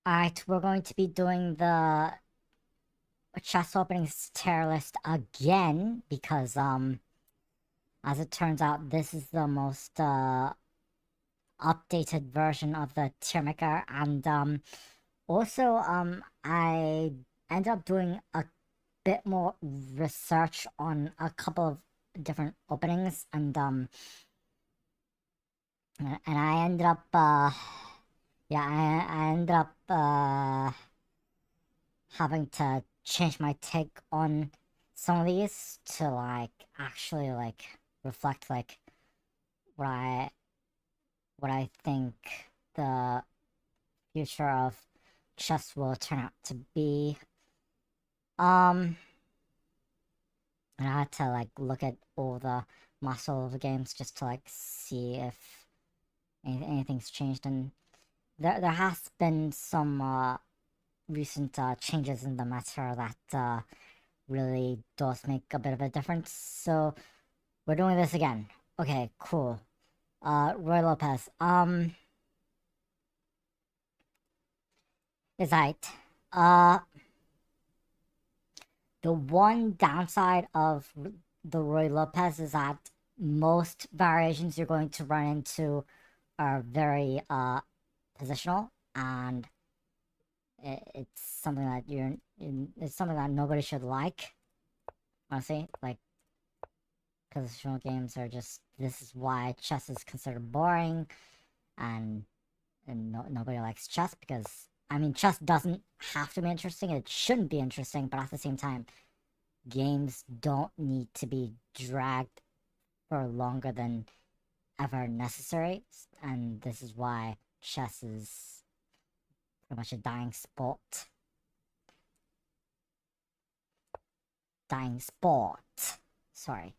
Alright, we're going to be doing the chest openings tier list again because, as it turns out, this is the most, updated version of the tier maker, and, also, I ended up doing a bit more research on a couple of different openings, and I ended up, yeah, I ended up, having to change my take on some of these to, like, actually, like, reflect, like, what I think the future of chess will turn out to be. And I had to, like, look at all the muscle of the games just to, like, see if anything's changed, and there has been some, recent changes in the meta that really does make a bit of a difference. So we're doing this again. Okay, cool. Roy Lopez. Is right. The one downside of the Roy Lopez is that most variations you're going to run into are very positional, and it's something that it's something that nobody should like, honestly. Like, positional games are just, this is why chess is considered boring, and nobody likes chess, because, I mean, chess doesn't have to be interesting, it shouldn't be interesting, but at the same time, games don't need to be dragged for longer than ever necessary, and this is why chess is pretty much a dying sport. Dying sport. Sorry.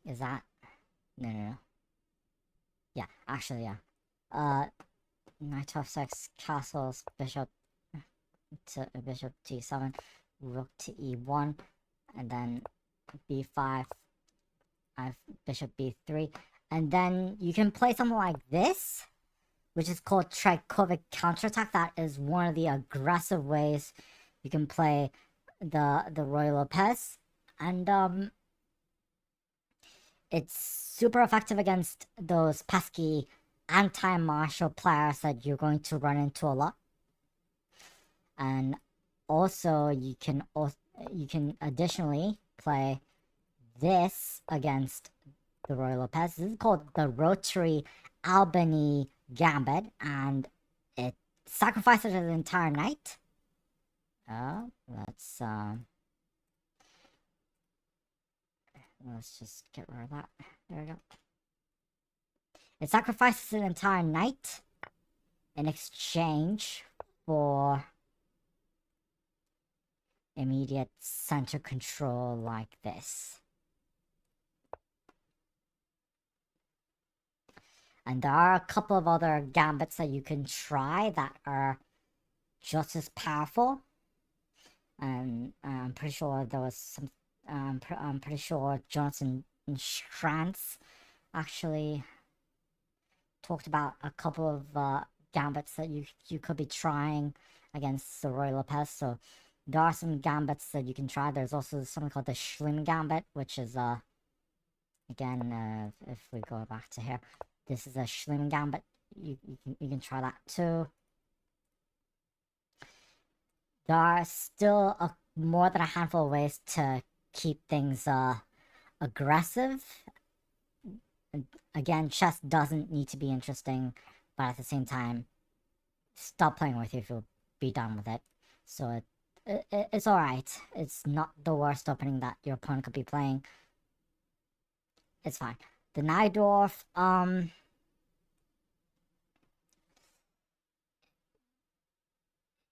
Is that? No. Yeah, actually, yeah. Knight f6, castles, bishop to bishop d7, rook to e1, and then b5, I have bishop b3, and then you can play something like this, which is called Falkbeer Counteratack. That is one of the aggressive ways you can play the Roy Lopez, and it's super effective against those pesky anti-martial players that you're going to run into a lot. And also you can additionally play this against the Roy Lopez. This is called the Rotary-Albany Gambit, and it sacrifices an entire knight. Let's just get rid of that. There we go. It sacrifices an entire knight in exchange for immediate center control like this. And there are a couple of other gambits that you can try that are just as powerful. And I'm pretty sure there was some. I'm pretty sure Jonathan Strantz actually talked about a couple of gambits that you could be trying against the Roy Lopez. So there are some gambits that you can try. There's also something called the Schliemann Gambit, which is again, if we go back to here, this is a Schliemann Gambit. You can try that too. There are still more than a handful of ways to keep things aggressive. Again, chess doesn't need to be interesting, but at the same time, stop playing with it if you'll be done with it. So it's alright. It's not the worst opening that your opponent could be playing. It's fine. The Najdorf,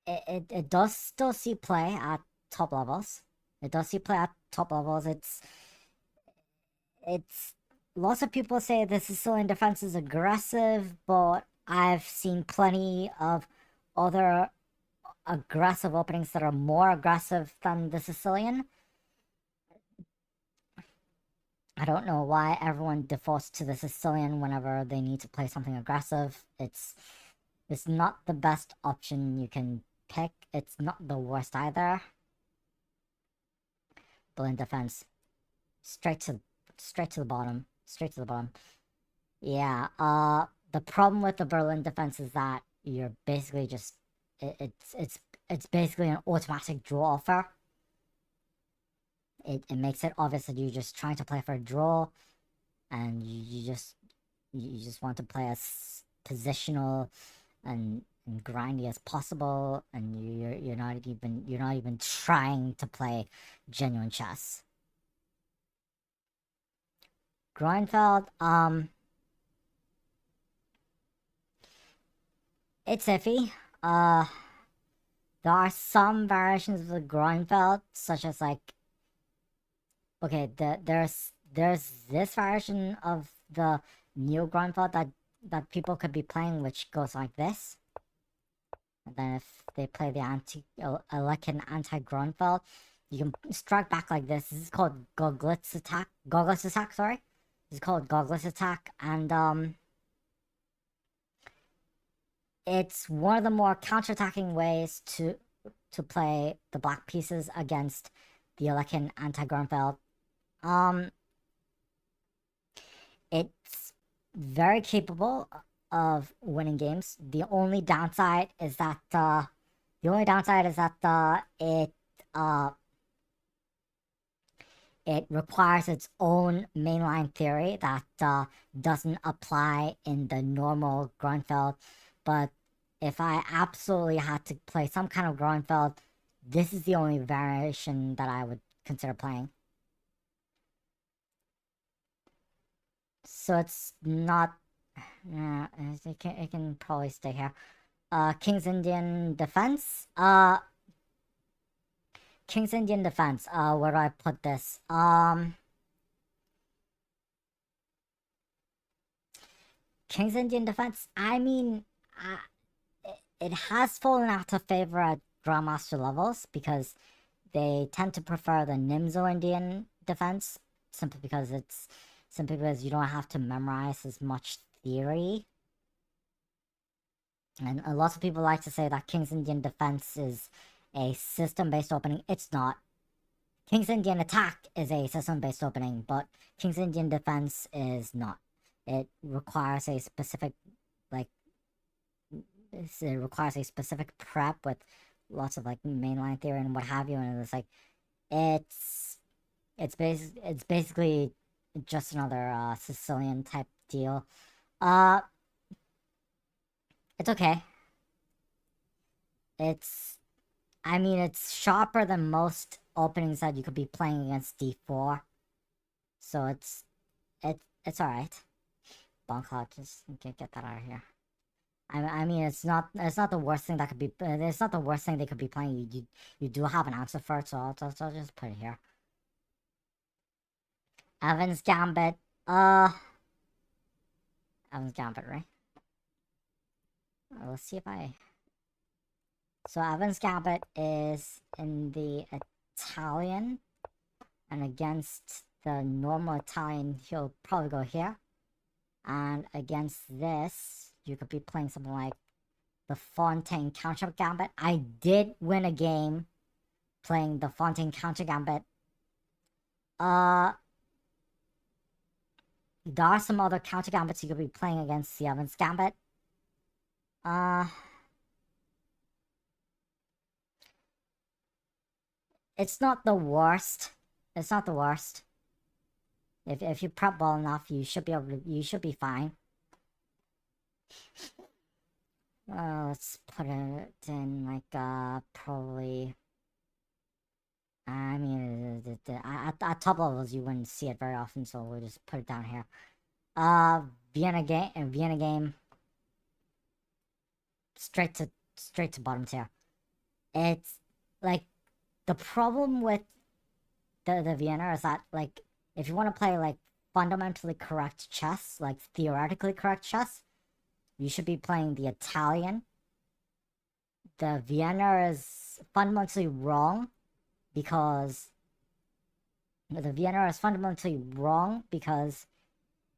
it does still see play at top levels. It does see play at top levels. It's lots of people say the Sicilian defense is aggressive, but I've seen plenty of other aggressive openings that are more aggressive than the Sicilian. I don't know why everyone defaults to the Sicilian whenever they need to play something aggressive. It's not the best option you can pick. It's not the worst either. Berlin defense. Straight to the bottom. Straight to the bottom. Yeah, the problem with the Berlin defense is that you're basically just it's basically an automatic draw offer. It makes it obvious that you're just trying to play for a draw, and you just want to play as positional and grindy as possible, and you're not even trying to play genuine chess. Grunfeld, it's iffy. There are some variations of the Grunfeld, such as like, okay, there's this version of the new Grunfeld that people could be playing, which goes like this. And then if they play the like an anti-Grunfeld, you can strike back like this. This is called Goglidze Attack. Goglidze Attack, sorry. This is called Goglidze Attack, and it's one of the more counterattacking ways to play the black pieces against the Alekhine anti-Grunfeld. It's very capable of winning games. The only downside is that it requires its own mainline theory that doesn't apply in the normal Grunfeld. But if I absolutely had to play some kind of Grunfeld, this is the only variation that I would consider playing. So it's not... it can probably stay here. King's Indian Defense. King's Indian Defense. Where do I put this? King's Indian Defense. I mean, it has fallen out of favor at Grandmaster levels because they tend to prefer the Nimzo Indian Defense simply because you don't have to memorize as much theory. And a lot of people like to say that King's Indian Defense is a system-based opening. It's not. King's Indian Attack is a system-based opening, but King's Indian Defense is not. It requires a specific, like, it requires a specific prep with lots of, like, mainline theory and what have you, and it's like, it's basically just another, Sicilian type deal. It's okay. I mean, it's sharper than most openings that you could be playing against d4. So it's alright. Bonkcloud, just get that out of here. I mean, it's not the worst thing that could be. It's not the worst thing they could be playing. You do have an answer for it, so I'll just put it here. Evans Gambit. Evans Gambit, right? Let's see if I. So Evans Gambit is in the Italian, and against the normal Italian, he'll probably go here. And against this, you could be playing something like the Fontaine Countergambit. I did win a game playing the Fontaine Countergambit. There are some other Countergambits you could be playing against the Evans Gambit. It's not the worst. It's not the worst. If you prep well enough, you should be fine. Let's put it in like probably. I mean, at top levels you wouldn't see it very often, so we'll just put it down here. Vienna game. Straight to bottom tier. It's like the problem with the Vienna is that, like, if you want to play like fundamentally correct chess, like theoretically correct chess, you should be playing the Italian. The Vienna is fundamentally wrong because The Vienna is fundamentally wrong because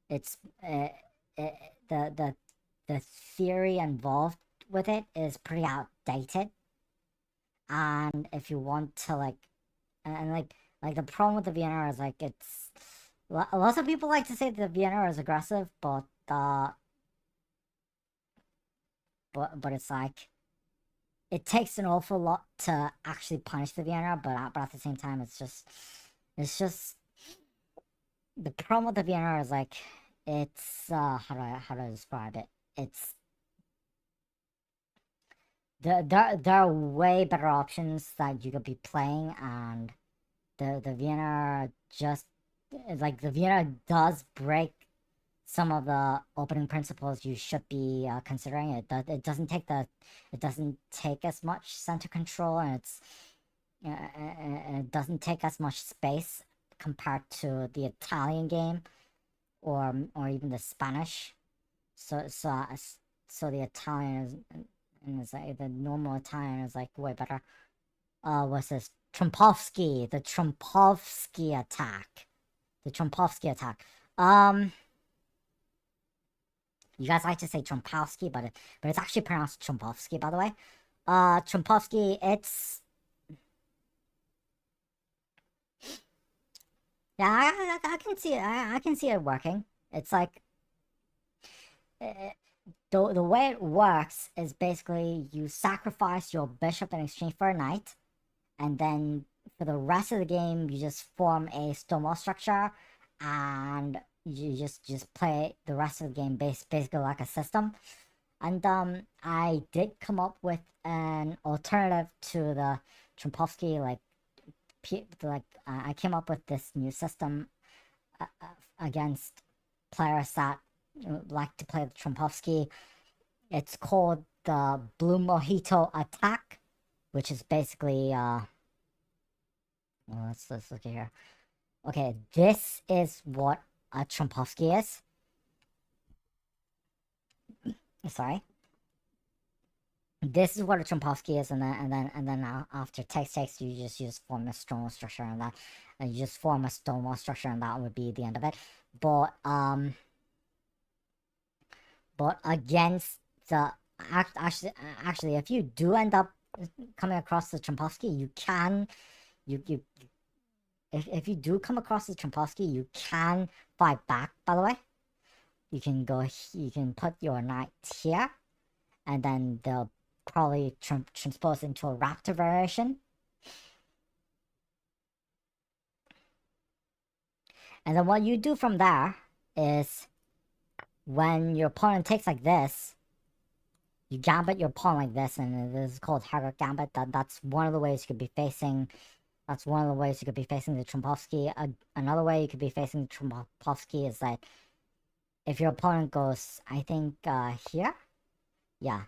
it's it, the theory involved with it is pretty outdated. And if you want to and like the problem with the Vienna is like it's lots of people like to say the Vienna is aggressive, but it's like it takes an awful lot to actually punish the Vienna, but at the same time it's just the problem with the Vienna is like it's how do I describe it? It's there are way better options that you could be playing, and the Vienna just like the Vienna does break some of the opening principles you should be considering. It doesn't take as much center control, and it doesn't take as much space compared to the Italian game or even the Spanish. So the Italian is like the normal Italian is like way better. What's this? Trompowsky, the Trompowsky attack. The Trompowsky attack. You guys like to say Trompowsky, but it's actually pronounced Trompowsky, by the way. Trompowsky, it's yeah, I can see it. I can see it working. It's like the way it works is basically you sacrifice your bishop in exchange for a knight, and then for the rest of the game you just form a stonewall structure, and you just play the rest of the game basically like a system. And I did come up with an alternative to the Trompowsky, I came up with this new system against players that like to play the Trompowsky. It's called the Blue Mojito Attack, which is basically let's look at here. Okay, this is what a Trompowsky is. Sorry. This is what a Trompowsky is, and then after takes, you just form a stonewall structure, and you just form a stonewall structure, and that would be the end of it. But against the actually, if you do end up coming across the Trompowsky, you can if you do come across the Trompowsky, you can fight back. By the way, you can put your knight here, and then they'll probably transpose into a raptor variation. And then what you do from there is when your opponent takes like this, you gambit your pawn like this, and this is called Hergert Gambit. That's one of the ways you could be facing. That's one of the ways you could be facing the Trompowsky. Another way you could be facing the Trompowsky is that if your opponent goes, I think here, yeah,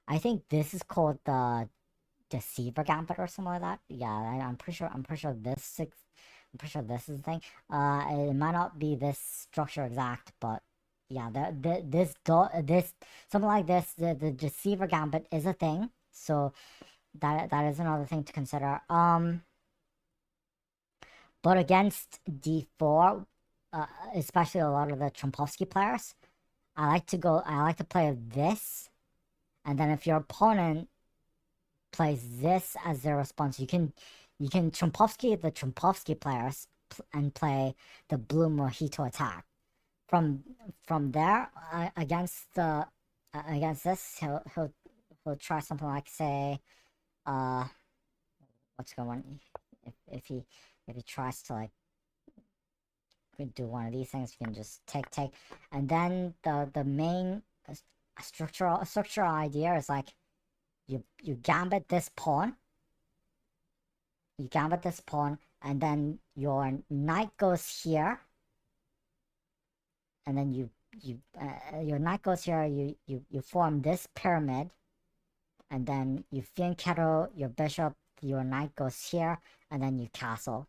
I think this is called the Deceiver Gambit or something like that. Yeah, I'm pretty sure this is the thing. It might not be this structure exact, but yeah, this something like this, the Deceiver Gambit is a thing. So that is another thing to consider. But against d4, especially a lot of the Trompowsky players, I like to play this, and then if your opponent plays this as their response, you can Trompowsky the Trompowsky players and play the Blue Mojito Attack. From there, against this, he'll try something like, say, what's going on? If he tries to like do one of these things, you can just take, and then the main structural idea is like you gambit this pawn, and then your knight goes here, and then your knight goes here. You form this pyramid, and then you fianchetto your bishop. Your knight goes here, and then you castle.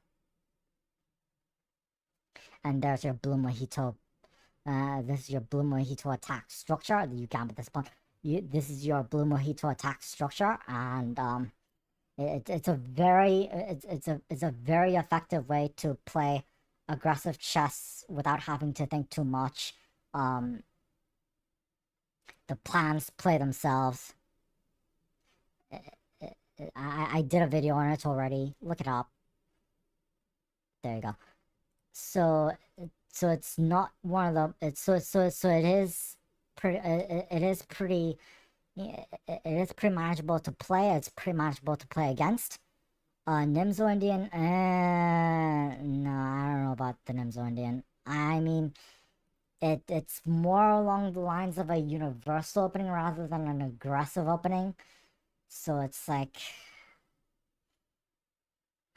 And there's your Blue Mojito. This is your Blue Mojito attack structure. You gambit this pawn. This is your Blue Mojito attack structure, and It's a very it's a very effective way to play aggressive chess without having to think too much. Um, the plans play themselves. I did a video on it already. Look it up. There you go. So so it's not one of the it's so it is pretty it is pretty it is pretty manageable to play. It's pretty manageable to play against. Nimzo Indian, no, I don't know about the Nimzo Indian. I mean, it's more along the lines of a universal opening rather than an aggressive opening. So it's like,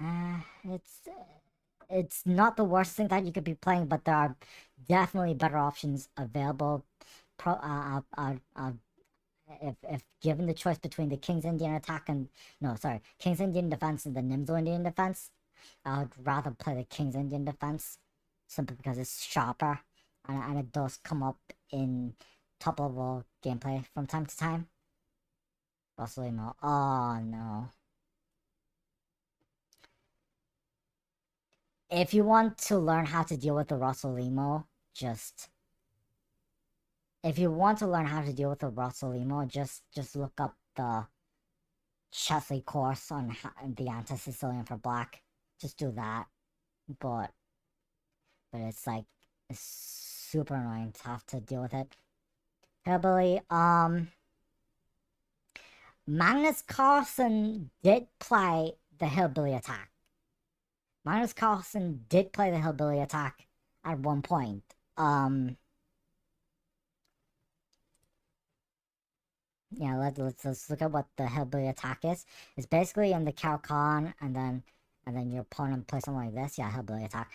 uh, it's it's not the worst thing that you could be playing, but there are definitely better options available. If given the choice between the King's Indian attack and no, sorry, King's Indian defense and the Nimzo Indian defense, I would rather play the King's Indian defense simply because it's sharper and it does come up in top level gameplay from time to time. Russell emo. Oh no. If you want to learn how to deal with the Russell emo, just if you want to learn how to deal with the Russell emo, just look up the Chesley course on the anti-Sicilian for black. Just do that. But it's like it's super annoying to have to deal with it. Hillbilly, Magnus Carlsen did play the Hillbilly attack. Magnus Carlsen did play the Hillbilly attack at one point. Yeah, let's look at what the Hillbilly attack is. It's basically in the Cowcon, and then your opponent plays something like this. Yeah, Hillbilly attack.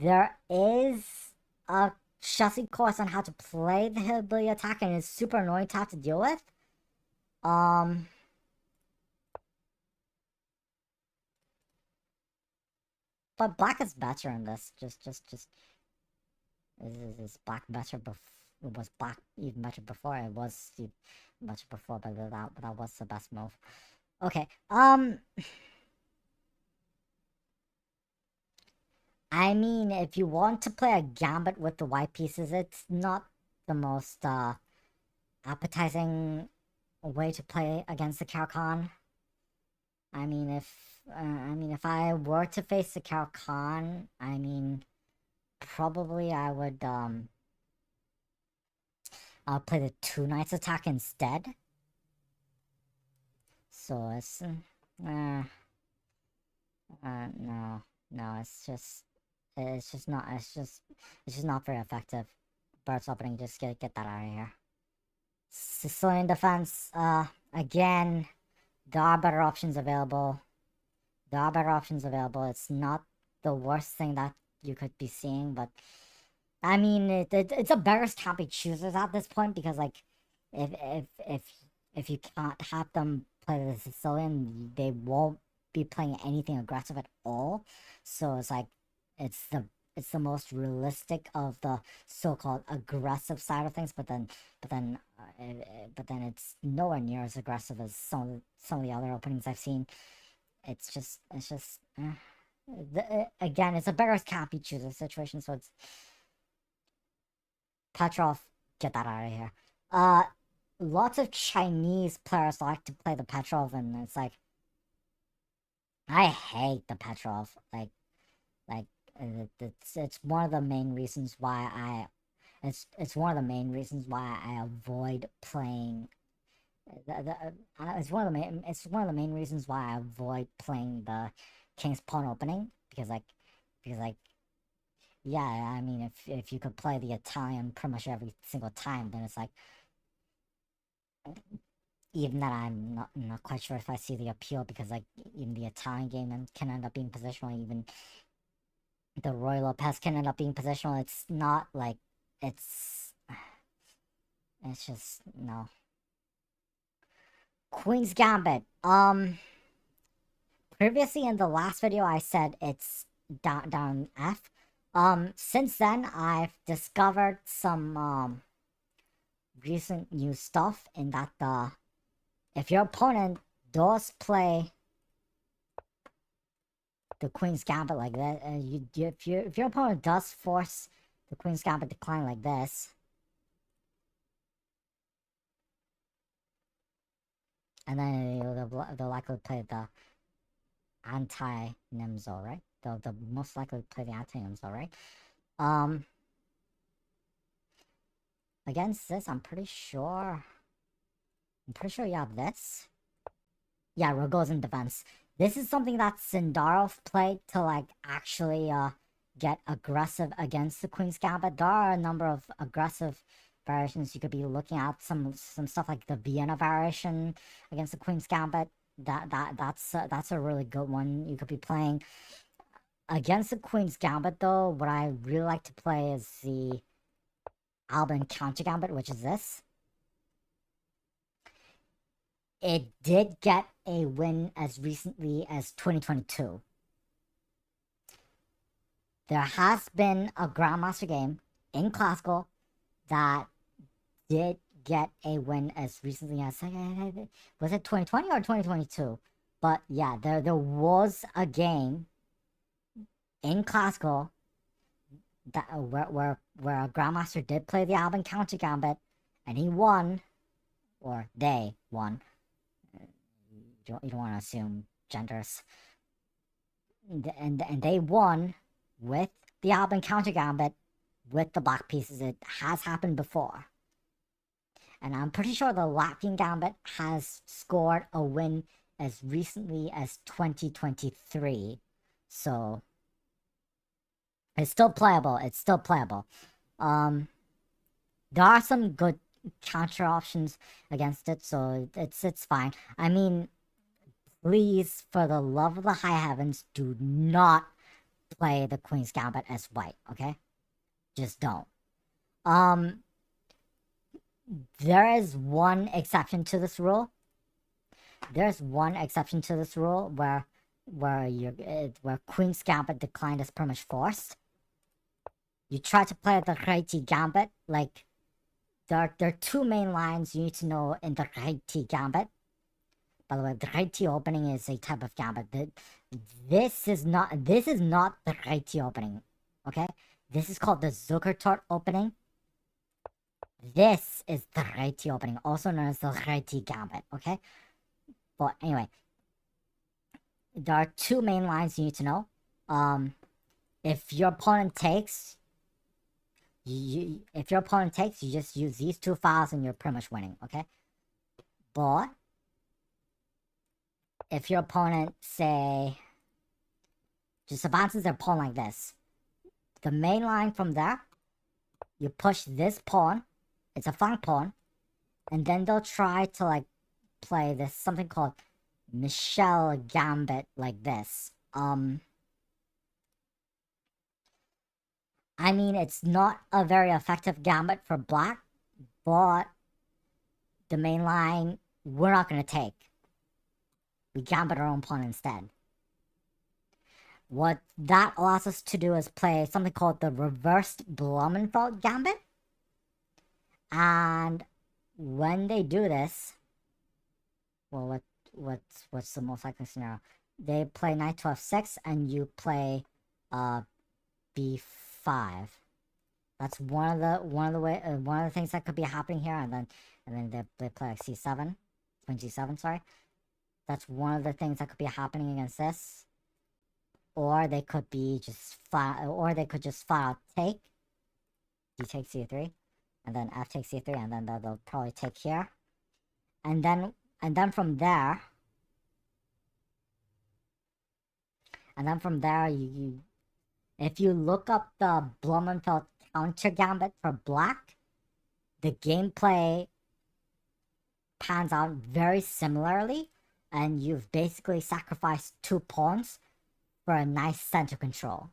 There is a chassis course on how to play the Hillbilly attack, and it's super annoying to have to deal with. But black is better in this. Is black better before? Was black even better before? It was better before, but that was the best move. Okay. I mean, if you want to play a gambit with the white pieces, it's not the most appetizing way to play against the Cowcon. I mean, if I were to face the Cowcon, I mean, probably I would I'll play the two knights attack instead. So it's no, it's just not very effective. Bird's opening, just get that out of here. Sicilian defense, again, there are better options available. It's not the worst thing that you could be seeing, but I mean, it's a beggars can't be choosers at this point because like, if you can't have them play the Sicilian, they won't be playing anything aggressive at all. So it's like, it's the it's the most realistic of the so-called aggressive side of things, but then it's nowhere near as aggressive as some of the other openings I've seen. Again, it's a beggars can't be choosers situation, so it's Petrov, get that out of here. Lots of Chinese players like to play the Petrov, and it's like, I hate the Petrov. Like it's one of the main reasons why it's one of the main reasons why I avoid playing. It's one of the main reasons why I avoid playing the King's Pawn opening because yeah, I mean, if you could play the Italian pretty much every single time, then it's like, even that I'm not quite sure if I see the appeal, because like even the Italian game can end up being positional, even the Roy Lopez can end up being positional. It's not like it's it's just no. Queen's Gambit. Previously in the last video I said it's down F. Since then I've discovered some recent new stuff in that if your opponent does play the Queen's Gambit like that, if your opponent does force the Queen's Gambit decline like this, and then they'll likely play the anti-Nimzo, right? They'll most likely play the anti-Nimzo, right? Against this, I'm pretty sure you have this. Yeah, Rogozin defense. This is something that Sindarov played to, like, actually, get aggressive against the Queen's Gambit. There are a number of aggressive variations you could be looking at. Some stuff like the Vienna variation against the Queen's Gambit. That's a really good one you could be playing. Against the Queen's Gambit, though, what I really like to play is the Albin Countergambit, which is this. It did get a win as recently as 2022. There has been a Grandmaster game in Classical that did get a win as recently as, was it 2020 or 2022? But yeah, there was a game in Classical that where a Grandmaster did play the Albin Countergambit, and he won, or they won. You don't want to assume genders. And they won with the Albin Countergambit with the black pieces. It has happened before. And I'm pretty sure the Latvian Gambit has scored a win as recently as 2023. So it's still playable. It's still playable. There are some good counter options against it, so it's fine. I mean, please, for the love of the high heavens, do not play the Queen's Gambit as white, okay? Just don't. There is one exception to this rule. There's one exception to this rule where Queen's Gambit declined is pretty much forced. You try to play the Réti Gambit, like, there are two main lines you need to know in the Réti Gambit. By the way, the Réti opening is a type of gambit. This is not the Réti opening, okay? This is called the Zuckertort opening. This is the Réti opening, also known as the Réti Gambit, okay? But anyway, there are two main lines you need to know. If your opponent takes, you just use these two files and you're pretty much winning, okay? But if your opponent, say, just advances their pawn like this, the main line from there, you push this pawn, it's a flank pawn, and then they'll try to, like, play this, something called Michel Gambit, like this. I mean, it's not a very effective gambit for black, but the main line, we're not going to take. We gambit our own pawn instead. What that allows us to do is play something called the reversed Blumenfeld Gambit. And when they do this, well, what's the most likely scenario? They play knight to f6, and you play b5. That's one of the things that could be happening here, and then they play like c7, queen g7. Sorry, that's one of the things that could be happening against this. Or they could just flat out take. D takes c3, and then f takes c3, and then they'll probably take here, and then from there, you if you look up the Blumenfeld Countergambit for black, the gameplay pans out very similarly, and you've basically sacrificed two pawns for a nice center control.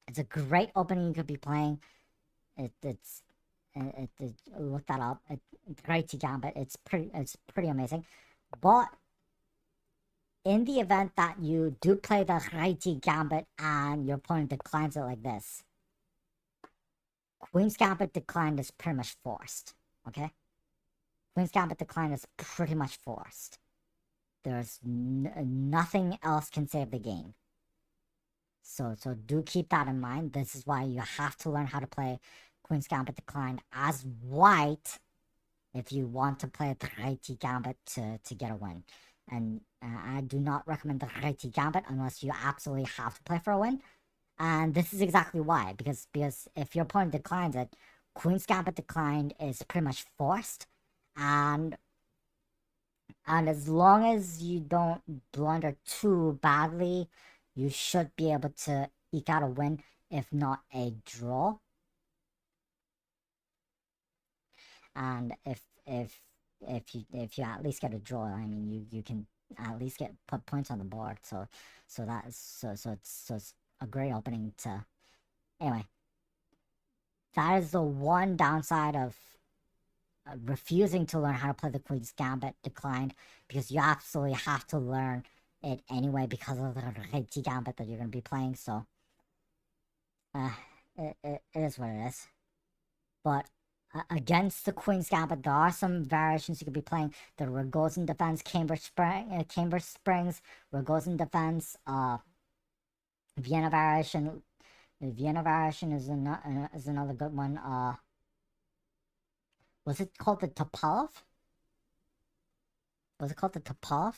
It's a great opening you could be playing. Look that up. Réti Gambit. It's pretty amazing. But in the event that you do play the Réti Gambit and your opponent declines it like this, Queen's Gambit declined is pretty much forced. Okay? Queen's Gambit decline is pretty much forced. There's nothing else can save the game. So do keep that in mind. This is why you have to learn how to play Queen's Gambit declined as white if you want to play the Réti Gambit to get a win. And I do not recommend the Réti Gambit unless you absolutely have to play for a win. And this is exactly why, because if your opponent declines it, Queen's Gambit declined is pretty much forced, and as long as you don't blunder too badly, you should be able to eke out a win, if not a draw. And if you at least get a draw, I mean you can at least put points on the board. So it's a great opening to. Anyway, that is the one downside of refusing to learn how to play the Queen's Gambit declined, because you absolutely have to learn it anyway because of the Réti Gambit that you're going to be playing. So it is what it is. But against the Queen's Gambit, there are some variations you could be playing. The Rogozin defense, Cambridge Springs, Rogozin defense, Vienna variation. The Vienna variation is another good one. Was it called the Topov? Was it called the Topov?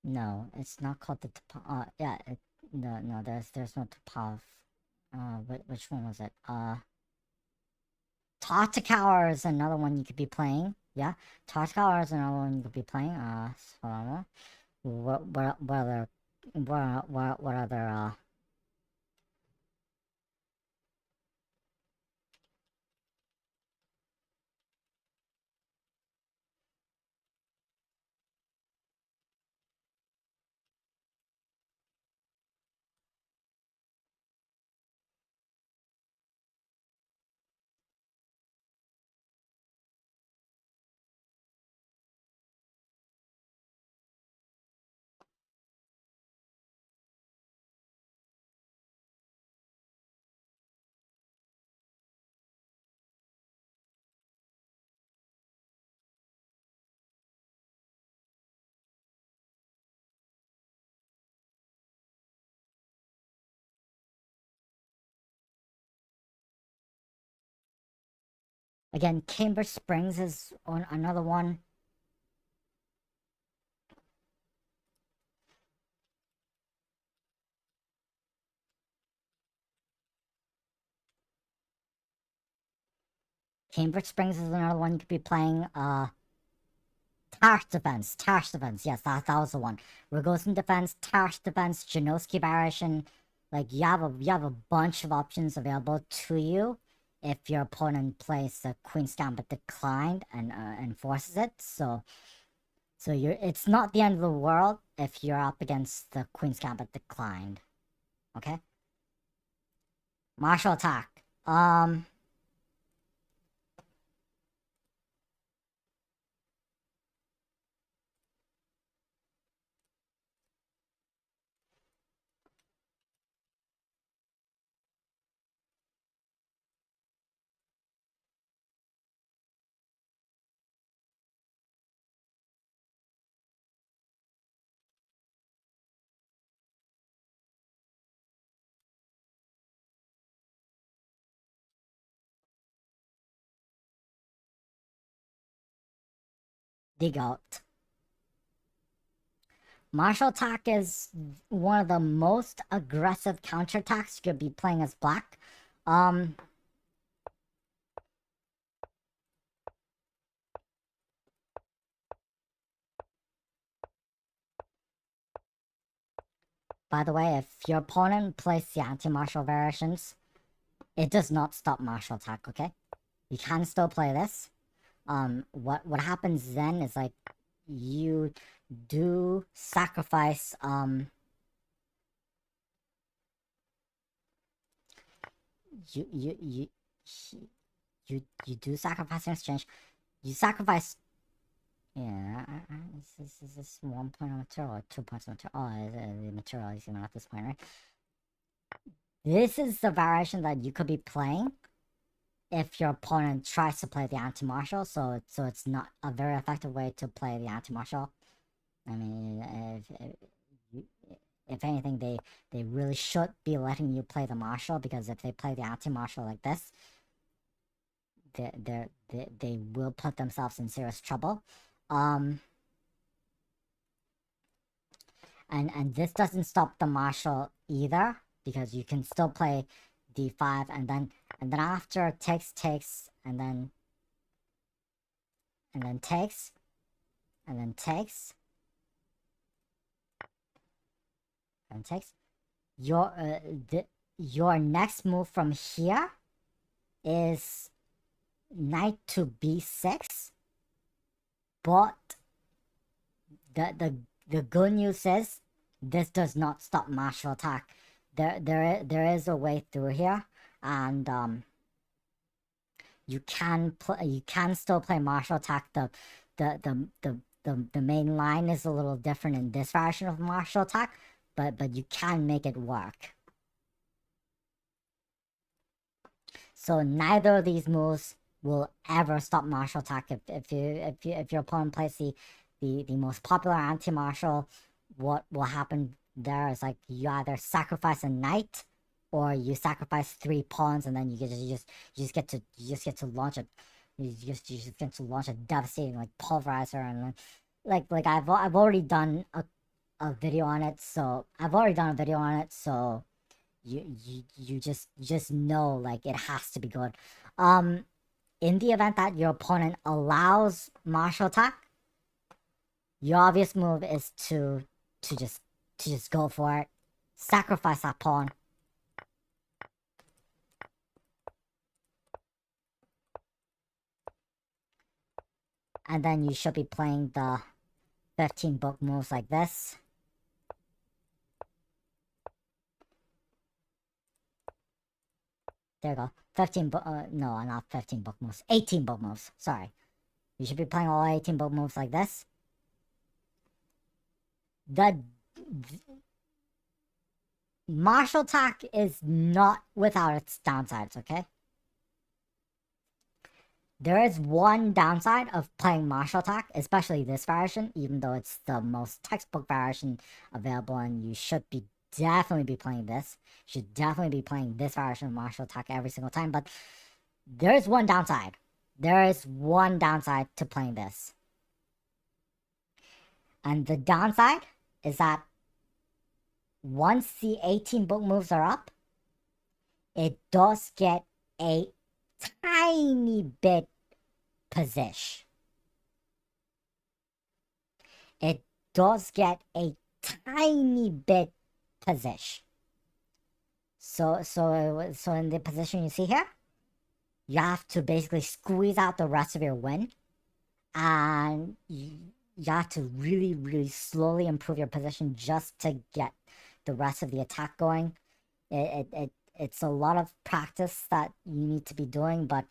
No, it's not called the Topov. Yeah, no, there's no Topov. Which one was it? Tartakower is another one you could be playing. Yeah, Tartakower is another one you could be playing. So what other Again, Cambridge Springs is another one. Cambridge Springs is another one you could be playing. Tarsh defense. Yes, that was the one. Rogozin defense, Tarsh defense, Chowovski variation. Like you have a bunch of options available to you if your opponent plays the Queen's Gambit declined and forces it. So it's not the end of the world if you're up against the Queen's Gambit declined. Okay? Martial attack. Dig out. Martial attack is one of the most aggressive counterattacks you could be playing as black. By the way, if your opponent plays the anti-martial variations, it does not stop martial attack, okay? You can still play this. What happens then is like you do sacrifice you you you you do sacrifice in exchange. You sacrifice Yeah, is this 1 point of material or 2 points of material? Oh, the material is even at this point, right? This is the variation that you could be playing if your opponent tries to play the anti-martial, so it's not a very effective way to play the anti-martial. I mean, if anything, they really should be letting you play the martial, because if they play the anti-martial like this, they will put themselves in serious trouble. And this doesn't stop the martial either, because you can still play d5, and then after takes, and then takes, and then takes, and takes. Your next move from here is knight to b6, but the good news is this does not stop martial attack. There is a way through here, and you can still play martial attack. The main line is a little different in this version of martial attack, but you can make it work. So neither of these moves will ever stop martial attack. If your opponent plays the most popular anti-martial, what will happen there is, like, you either sacrifice a knight or you sacrifice 3 pawns, and then you just get to launch a devastating, like, pulverizer. And like I've already done a video on it, so you just know, like, it has to be good. In the event that your opponent allows martial attack, your obvious move is to just go for it. Sacrifice that pawn. And then you should be playing the 15 book moves like this. There you go. 15 book, no, not 15 book moves. 18 book moves, sorry. You should be playing all 18 book moves like this. The martial attack is not without its downsides, okay? There is one downside of playing martial attack, especially this variation, even though it's the most textbook variation available, and you should be definitely be playing this. You should definitely be playing this variation of martial attack every single time, but there is one downside. There is one downside to playing this. And the downside is that once the 18 book moves are up, it does get a tiny bit position. It does get a tiny bit position. So in the position you see here, you have to basically squeeze out the rest of your win, and you have to really, really slowly improve your position just to get the rest of the attack going. It's a lot of practice that you need to be doing, but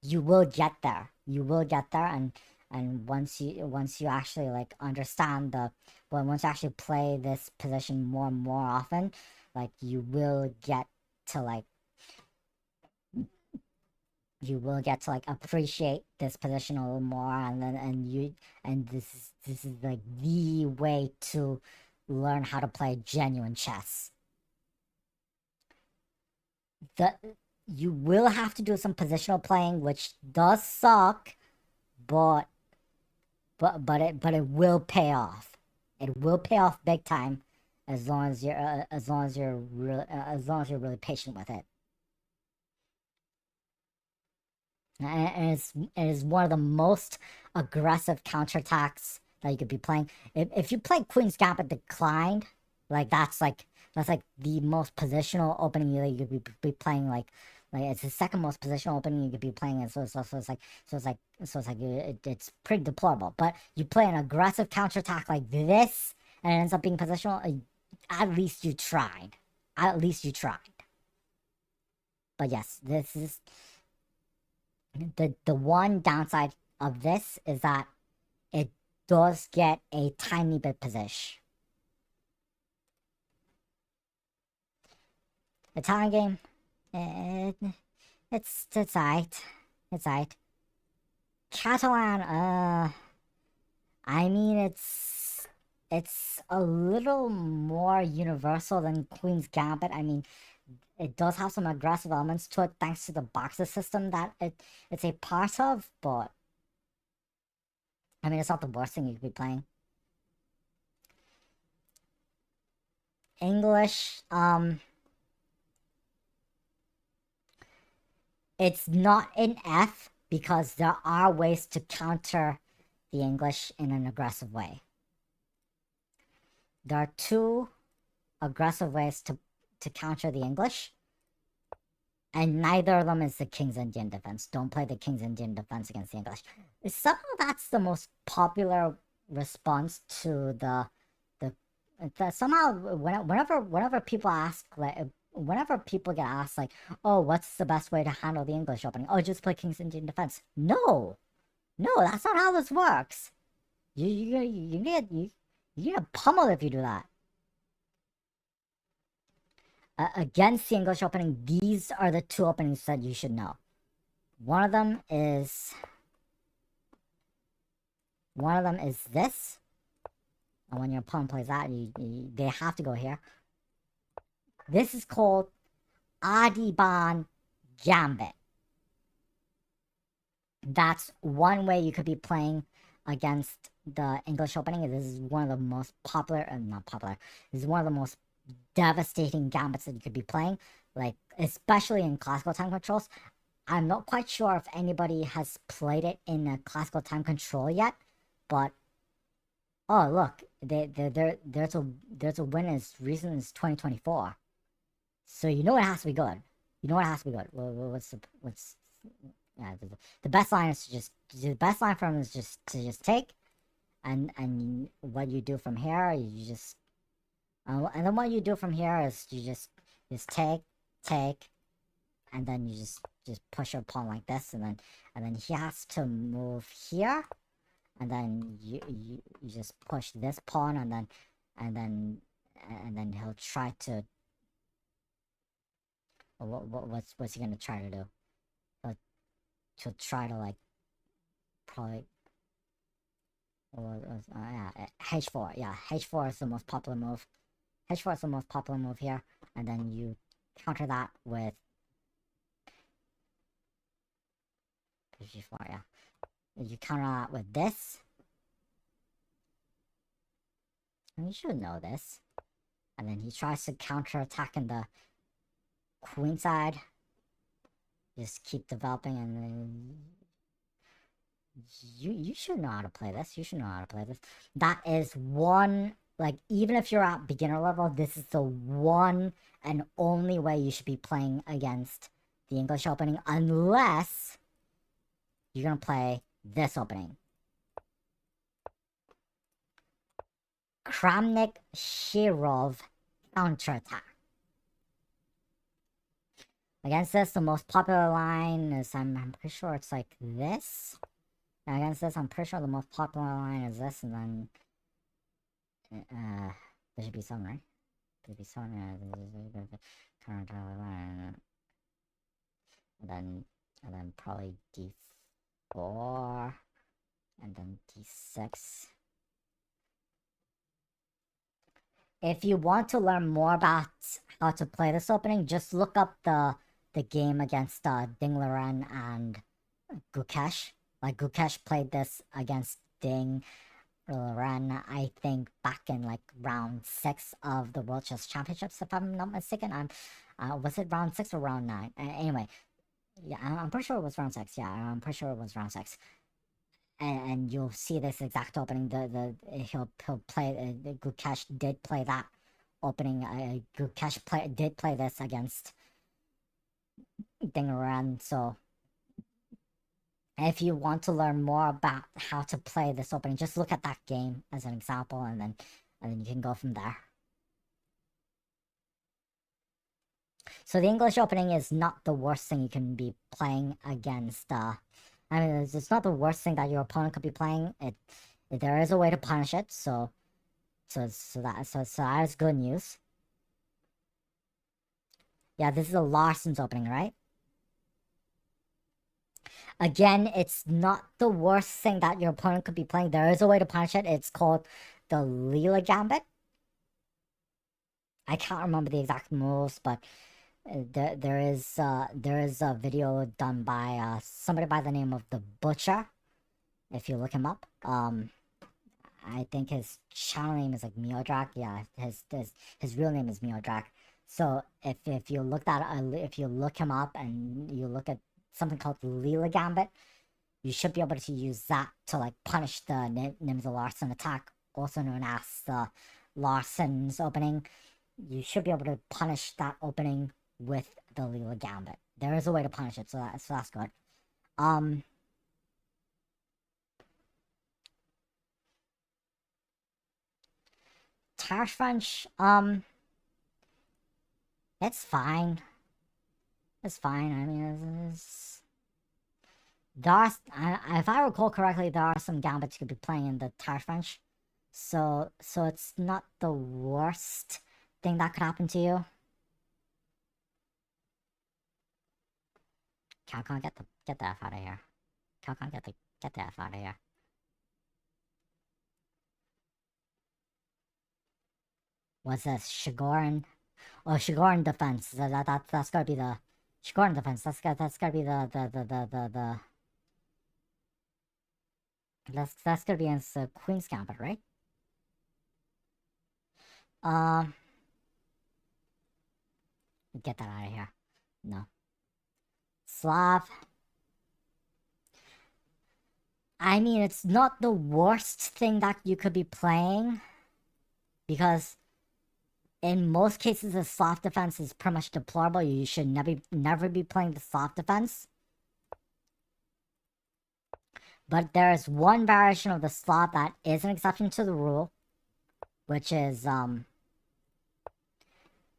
you will get there. You will get there, and once you actually, like, understand once you actually play this position more and more often, like, you will get to like appreciate this position a little more, and this is like the way to learn how to play genuine chess. You will have to do some positional playing, which does suck, but it will pay off. It will pay off big time, as long as you're really patient with it. And it is one of the most aggressive counterattacks that you could be playing. If you play Queen's Gambit Declined, like, that's the most positional opening that you could be playing. Like it's the second most positional opening you could be playing, and it's pretty deplorable. But you play an aggressive counterattack like this, and it ends up being positional. At least you tried. At least you tried. But yes, this is the one downside of this is that it does get a tiny bit position. Italian game, it's alright. It's alright. Catalan, I mean, it's a little more universal than Queen's Gambit. I mean, it does have some aggressive elements to it thanks to the boxer system that it's a part of, but I mean, it's not the worst thing you could be playing. English, it's not an F because there are ways to counter the English in an aggressive way. There are two aggressive ways to counter the English, and neither of them is the King's Indian defense. Don't play the King's Indian defense against the English. Somehow that's the most popular response to the somehow whenever people ask, like, whenever people get asked, like, oh, what's the best way to handle the English opening? Oh, just play King's Indian defense. No, that's not how this works. You get pummeled if you do that. Against the English opening, these are the two openings that you should know. One of them is this. And when your opponent plays that, they have to go here. This is called Adhiban Gambit. That's one way you could be playing against the English opening. This is one of the most popular, not popular, this is one of the most devastating gambits that you could be playing, like, especially in classical time controls. I'm not quite sure if anybody has played it in a classical time control yet, but oh, look, there's a win as recent as 2024. So you know it has to be good. You know it has to be good. The best line is the best line from is just to take, and what you do from here, you just and then what you do from here is you just take, and then you just push your pawn like this, and then he has to move here, and then you just push this pawn, and then he'll try to what's he gonna try to do? He'll try to, like, probably yeah, h4. Yeah, h4 is the most popular move. h4 is the most popular move here, and then you counter that with g4. Yeah, you counter that with this, and you should know this. And then he tries to counterattack in the queen side. Just keep developing, and then you should know how to play this. You should know how to play this. That is one, like, even if you're at beginner level, this is the one and only way you should be playing against the English opening, unless you're gonna play this opening. Kramnik-Shirov Counterattack. Against this, the most popular line is, I'm pretty sure it's like this. And against this, I'm pretty sure the most popular line is this, and then there should be some, right? There should be some, and then probably d4, and then d6. If you want to learn more about how to play this opening, just look up the game against Ding Liren and Gukesh. Like, Gukesh played this against Ding Liren, I think, back in, like, round 6 of the World Chess Championships, if I'm not mistaken. Was it round 6 or round 9? Anyway, yeah, I'm pretty sure it was round 6. Yeah, I'm pretty sure it was round 6. And you'll see this exact opening. He'll play. Gukesh did play that opening. Gukesh did play this against Ding Liren. So if you want to learn more about how to play this opening, just look at that game as an example, and then you can go from there. So the English opening is not the worst thing you can be playing against. I mean, it's not the worst thing that your opponent could be playing. there is a way to punish it, so that is good news. Yeah, this is a Larsen's opening, right? Again, it's not the worst thing that your opponent could be playing. There is a way to punish it. It's called the Lila Gambit. I can't remember the exact moves, but there is a video done by somebody by the name of the Butcher. If you look him up, I think his channel name is like Miodrak. Yeah, his real name is Miodrak. So if you look him up and you look at something called the Lila Gambit, you should be able to use that to like punish the Nimza Larsen attack, also known as the Larsen's opening. You should be able to punish that opening with the Lila Gambit. There is a way to punish it, so that's good. Tarish French, it's fine. It's fine. I mean, if I recall correctly, there are some gambits you could be playing in the Tarish French. So it's not the worst thing that could happen to you. Calcon, get the F out of here. Calcon, get the F out of here. What's this? Shigoran? Oh, Shigoran defense. That's gotta be the Shigoran defense. That's gotta be the that's gonna be against the Queen's Gambit, right? Get that out of here. No. Slav. I mean, it's not the worst thing that you could be playing, because in most cases, the Slav defense is pretty much deplorable. You should never be playing the Slav defense. But there is one variation of the Slav that is an exception to the rule, which is the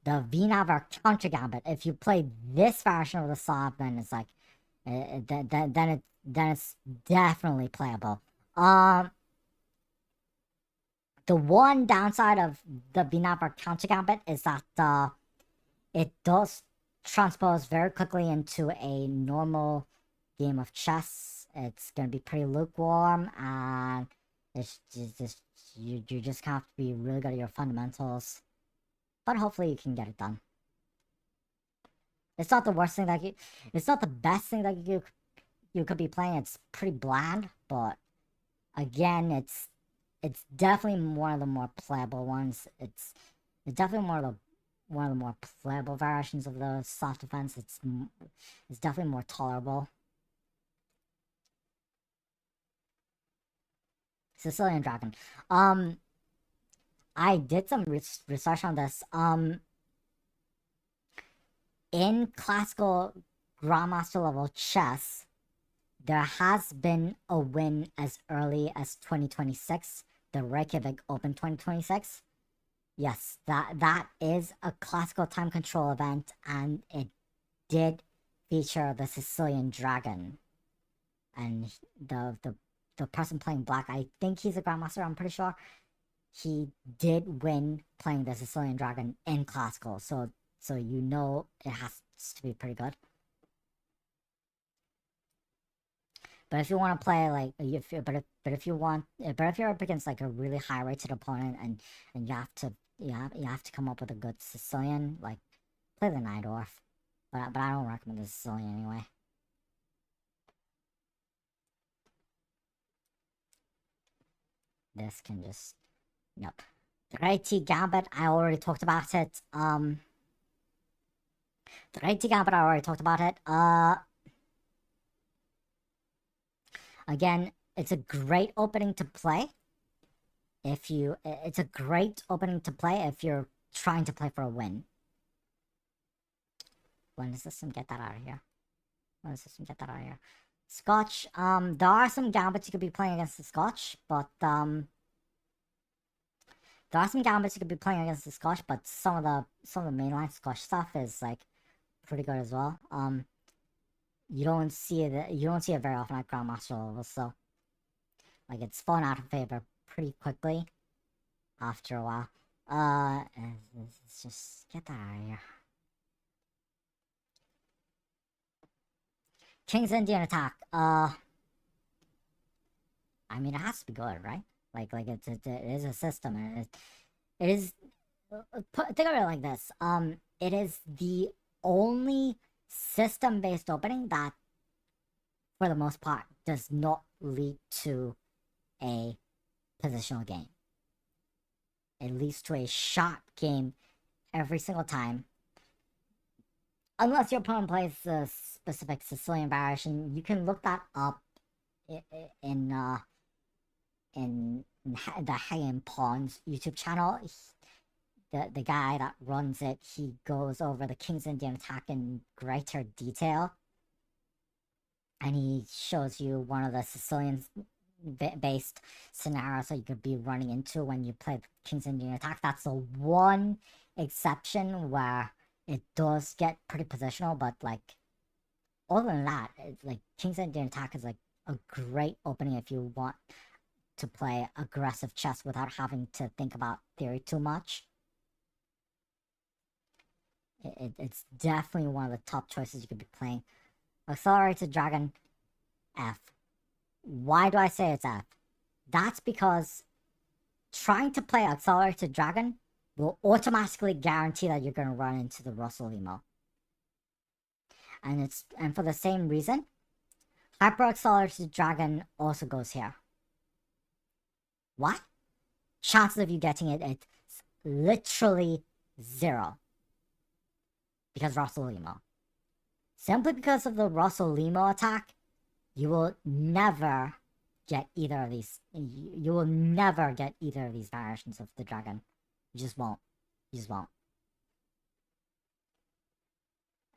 Winawer Countergambit. If you play this variation of the Slav, then it's like, then it's definitely playable. The one downside of the Winawer Countergambit is that it does transpose very quickly into a normal game of chess. It's gonna be pretty lukewarm, and it's just you just have to be really good at your fundamentals. But hopefully you can get it done. It's not the worst thing that it's not the best thing that you could be playing. It's pretty bland, but again, it's definitely one of the more playable ones. It's definitely one of the more playable variations of the soft defense. It's definitely more tolerable. Sicilian Dragon. I did some research on this. In classical Grandmaster level chess, there has been a win as early as 2026, the Reykjavik Open 2026. Yes, that is a classical time control event, and it did feature the Sicilian Dragon. And the person playing black, I think he's a Grandmaster, I'm pretty sure. He did win playing the Sicilian Dragon in classical, so you know it has to be pretty good. But if you want to play like, if you're up against like a really high rated opponent, and you have to come up with a good Sicilian, like, play the Najdorf. But I don't recommend the Sicilian anyway. This can just, nope. The Réti Gambit, I already talked about it. The Réti Gambit, I already talked about it. Again, it's a great opening to play. It's a great opening to play if you're trying to play for a win. When the system get that out of here? Scotch, there are some gambits you could be playing against the Scotch, but some of the mainline Scotch stuff is like pretty good as well. You don't see it very often at Grandmaster level, so Like, it's fallen out of favor pretty quickly after a while. Let's just get that out of here. King's Indian Attack. I mean, it has to be good, right? Like it is a system, and it is. Think of it like this. It is the only system-based opening that, for the most part, does not lead to a positional game. It leads to a sharp game every single time. Unless your opponent plays a specific Sicilian variation, you can look that up in the Hagen Pawns YouTube channel. The guy that runs it, he goes over the King's Indian Attack in greater detail. And he shows you one of the Sicilian-based scenarios that you could be running into when you play the King's Indian Attack. That's the one exception where it does get pretty positional, but, like, other than that, like, King's Indian Attack is, like, a great opening if you want to play aggressive chess without having to think about theory too much. It's definitely one of the top choices you could be playing. Accelerated Dragon, F. Why do I say it's F? That's because trying to play Accelerated Dragon will automatically guarantee that you're going to run into the Russell Limo. And for the same reason, Hyper Accelerated Dragon also goes here. What? Chances of you getting it, it's literally 0. Because Russell Limo. Simply because of the Russell Limo attack, you will never get either of these. You will never get either of these variations of the dragon. You just won't. You just won't.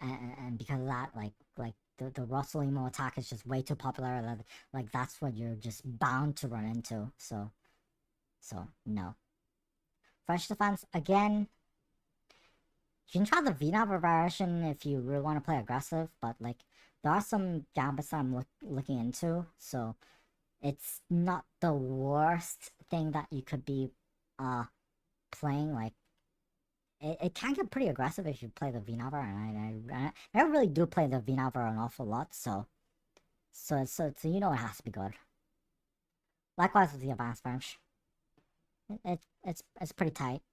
And because of that, like the Russell Limo attack is just way too popular. That, like, that's what you're just bound to run into. So no. French defense again. You can try the Winawer variation if you really want to play aggressive, but, like, there are some gambits that I'm looking into, so it's not the worst thing that you could be playing. Like, it can get pretty aggressive if you play the Winawer, and I really do play the Winawer an awful lot, so you know it has to be good. Likewise with the Advanced French. It's pretty tight.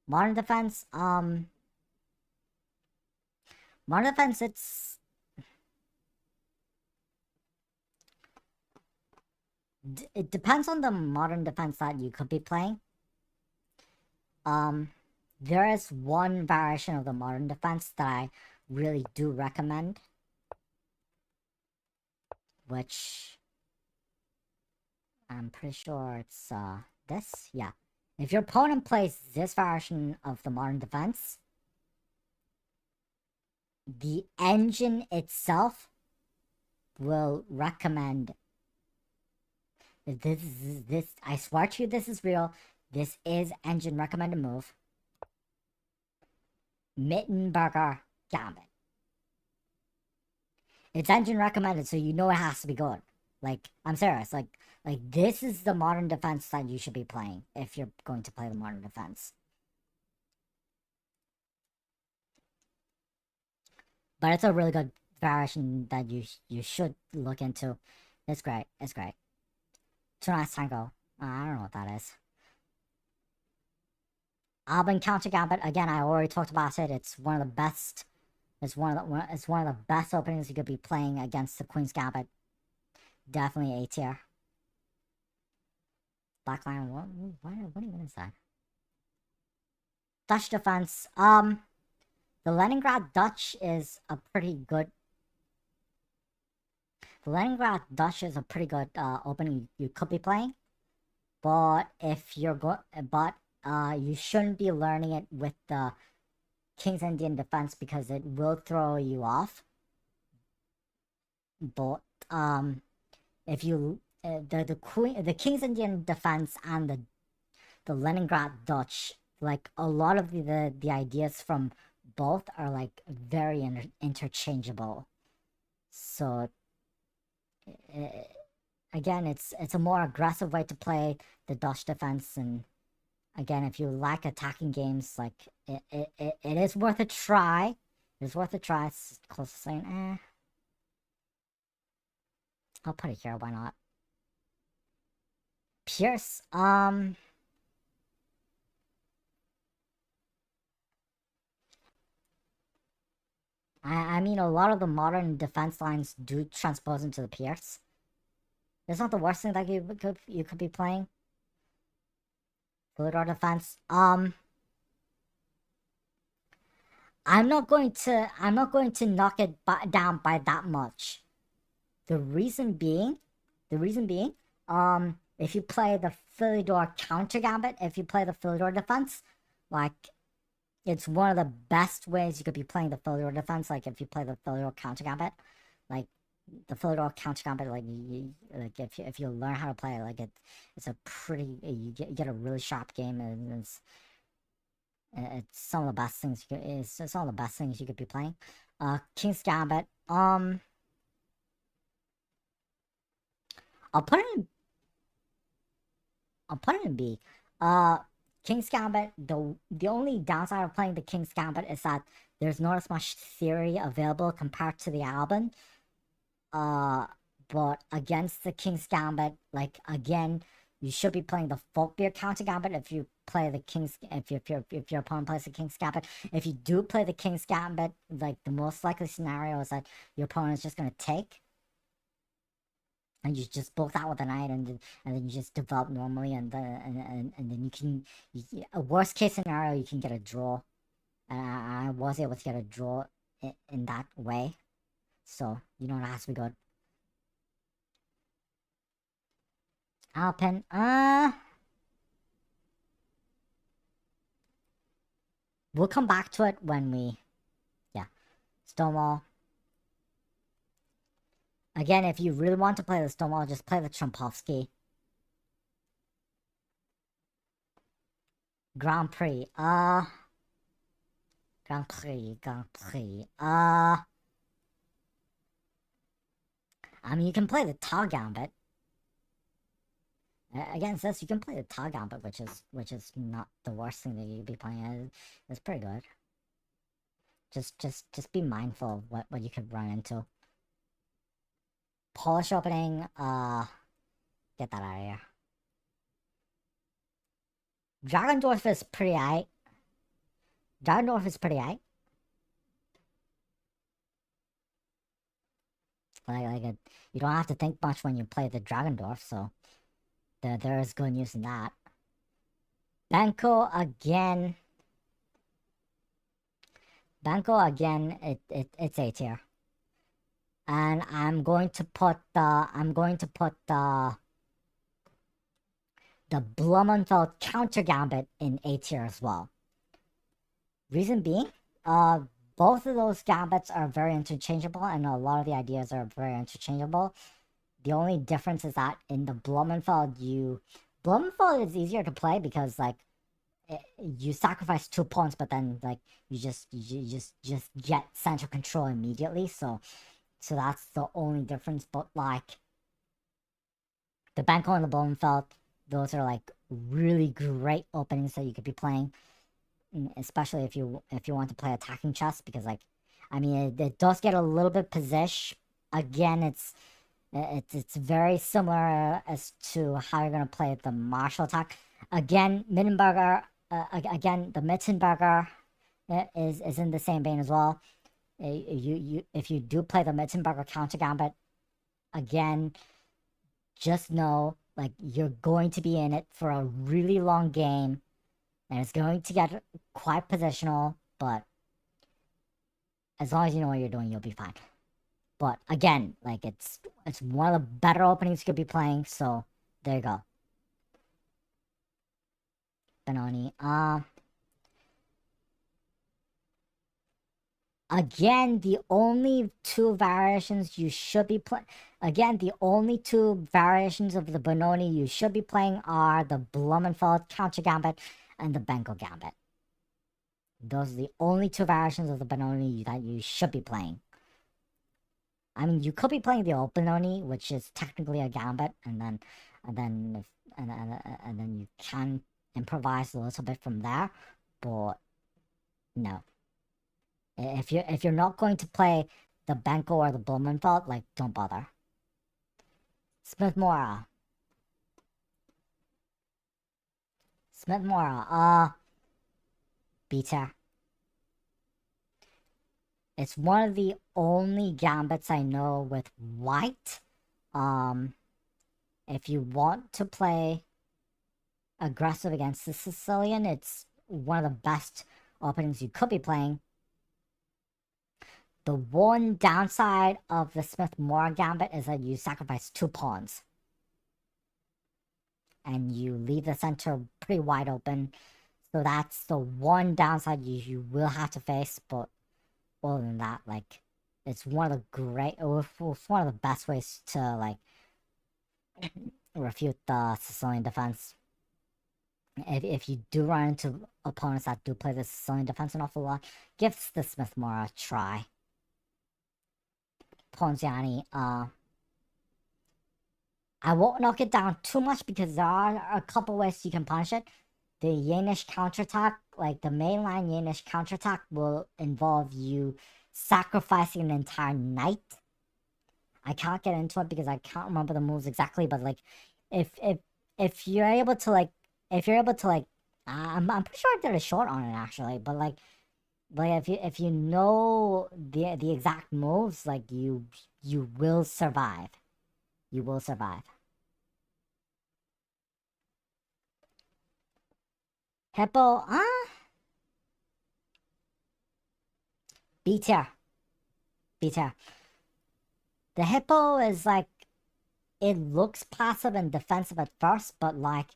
Modern defense, Modern defense, it depends on the modern defense that you could be playing. There is one variation of the modern defense that I really do recommend, which I'm pretty sure it's this. Yeah. If your opponent plays this variation of the modern defense, the engine itself will recommend this. I swear to you, this is real. This is engine recommended move. Mittenberger Gambit. It's engine recommended, so you know it has to be good. Like, I'm serious. Like this is the modern defense that you should be playing if you're going to play the modern defense. But it's a really good variation that you should look into. It's great. It's great. Too nice tango. I don't know what that is. Albin Countergambit. Again, I already talked about it. It's one of the best. It's one of the best openings you could be playing against the Queen's Gambit. Definitely A tier. Black Lion. What even is that? Dutch defense. The Leningrad Dutch is a pretty good. The Leningrad Dutch is a pretty good opening you could be playing, but if you're you shouldn't be learning it with the King's Indian defense because it will throw you off. But if you the King's Indian defense and the Leningrad Dutch, like, a lot of the ideas from both are, like, very interchangeable. So again, it's a more aggressive way to play the Dutch defense, and again, if you like attacking games, like it is worth a try. It's worth a try. It's close to saying, I'll put it here. Why not? Pierce. I mean, a lot of the modern defense lines do transpose into the Pierce. It's not the worst thing that you could be playing. Philidor defense. I'm not going to knock it down by that much. The reason being, if you play the Philidor Countergambit, if you play the Philidor defense, like, it's one of the best ways you could be playing the Philidor defense. Like, if you play the Philidor Countergambit, like, the Philidor Countergambit, like, if you learn how to play it, like, it's a pretty, you get a really sharp game, and it's some of the best things it's some of the best things you could be playing. King's Gambit. I'll put it in B. King's Gambit, the only downside of playing the King's Gambit is that there's not as much theory available compared to the Albin. But against the King's Gambit, like, again, you should be playing the Falkbeer Countergambit if you play the King's, if your opponent plays the King's Gambit. If you do play the King's Gambit, like, the most likely scenario is that your opponent is just gonna take, and you just both out with a knight, and then you just develop normally, and then you can, a worst case scenario, you can get a draw. And I was able to get a draw in that way, so you know, it has to be good. Alpin, we'll come back to it when we, yeah, Stonewall. Again, if you really want to play the Stonewall, just play the Trompowsky. Grand Prix, Grand Prix, I mean, you can play the Tau Gambit. Against this, you can play the Tau Gambit, which is not the worst thing that you could be playing. It's pretty good. Just be mindful of what you could run into. Polish opening, get that out of here. Dragendorf is pretty aight. Like, you don't have to think much when you play the Dragendorf, so there is good news in that. Benko again. It's A tier. And I'm going to put the Blumenfeld Countergambit in A tier as well. Reason being, both of those gambits are very interchangeable, and a lot of the ideas are very interchangeable. The only difference is that in the Blumenfeld is easier to play because, like, you sacrifice 2 points, but then, like, you just get central control immediately, so that's the only difference. But, like, the Benko and the Blumenfeld, those are, like, really great openings that you could be playing, especially if you want to play attacking chess, because, like, I mean, it does get a little bit position. Again, it's very similar as to how you're gonna play the martial attack. Again, Mittenberger. Again, the Mittenberger is in the same vein as well. If you do play the Mittenberger Countergambit, again, just know, like, you're going to be in it for a really long game, and it's going to get quite positional, but as long as you know what you're doing, you'll be fine. But again, like, it's one of the better openings you could be playing, so there you go. Benoni. Again, the only two variations you should be playing. Again, the only two variations of the Benoni you should be playing are the Blumenfeld Countergambit and the Benko Gambit. Those are the only two variations of the Benoni that you should be playing. I mean, you could be playing the openoni, which is technically a gambit, and then you can improvise a little bit from there, but no. If you're not going to play the Benko or the Blumenfeld, like, don't bother. Smith-Morra. Beater. It's one of the only gambits I know with white. If you want to play aggressive against the Sicilian, it's one of the best openings you could be playing. The one downside of the Smith-Morra Gambit is that you sacrifice 2 pawns. And you leave the center pretty wide open. So that's the one downside you will have to face, but other than that, like, it's one of the best ways to, like, refute the Sicilian defense. If you do run into opponents that do play the Sicilian defense an awful lot, give the Smith-Morra a try. Ponziani, I won't knock it down too much because there are a couple ways you can punish it. The Yenish counterattack, like the mainline Yenish counterattack, will involve you sacrificing an entire knight. I can't get into it because I can't remember the moves exactly, but like, if you're able to like, I'm pretty sure I did a short on it actually, but like if you know the exact moves, like you will survive. You will survive. Hippo, B-tier. B-tier. The hippo is like, it looks passive and defensive at first, but like,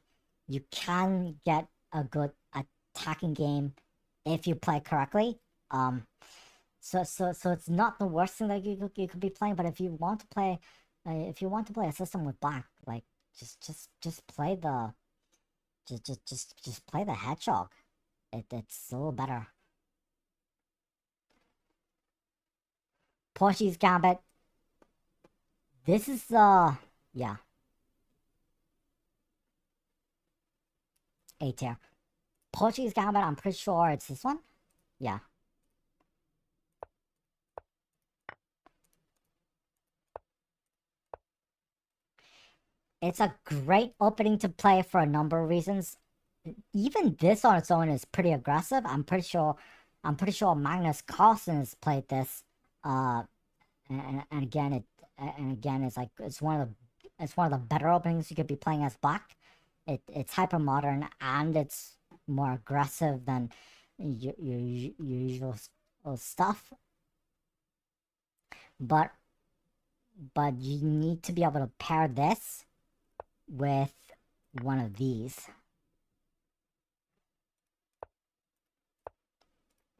you can get a good attacking game if you play correctly. So it's not the worst thing that you could be playing, but if you want to play, a system with black, like, just play the, just play the hedgehog. It's a little better. Portuguese Gambit. This is yeah, A tier. Portuguese Gambit, I'm pretty sure it's this one. Yeah. It's a great opening to play for a number of reasons. Even this on its own is pretty aggressive. I'm pretty sure Magnus Carlsen has played this. And again it's like, it's one of the better openings you could be playing as black. It's hyper modern and it's more aggressive than your usual stuff. But you need to be able to pair this with one of these.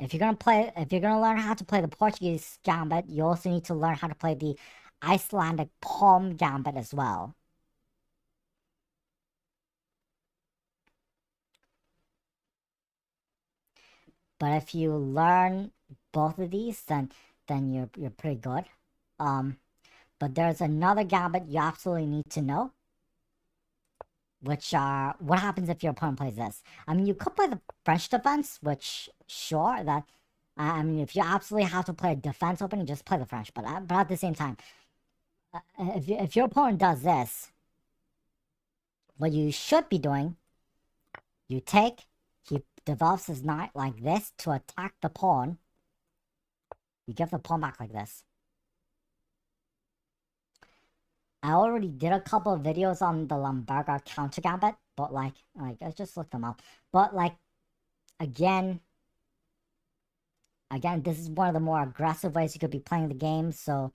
If you're gonna learn how to play the Portuguese Gambit, you also need to learn how to play the Icelandic Palm Gambit as well. But if you learn both of these, then you're pretty good. But there's another gambit you absolutely need to know, which are, what happens if your opponent plays this. I mean, you could play the French defense, which, sure, that, I mean, if you absolutely have to play a defense opening, just play the French. But at the same time, if your opponent does this, what you should be doing, you take, he develops his knight like this to attack the pawn. You give the pawn back like this. I already did a couple of videos on the Mittenberger Countergambit, but like I just looked them up. But like, again, this is one of the more aggressive ways you could be playing the game, so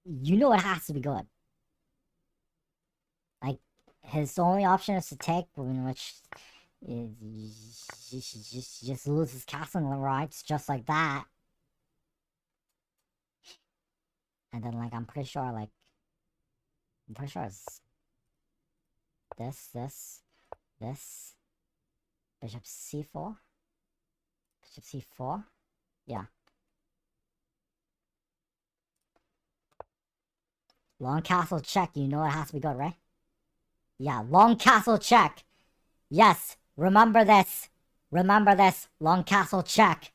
you know it has to be good. Like, his only option is to take, which is just lose his castling rights just like that. And then like, I'm pretty sure it's this, bishop c4, bishop c4, yeah. Long castle check. You know it has to be good, right? Yeah, long castle check. Yes, remember this. Remember this. Long castle check.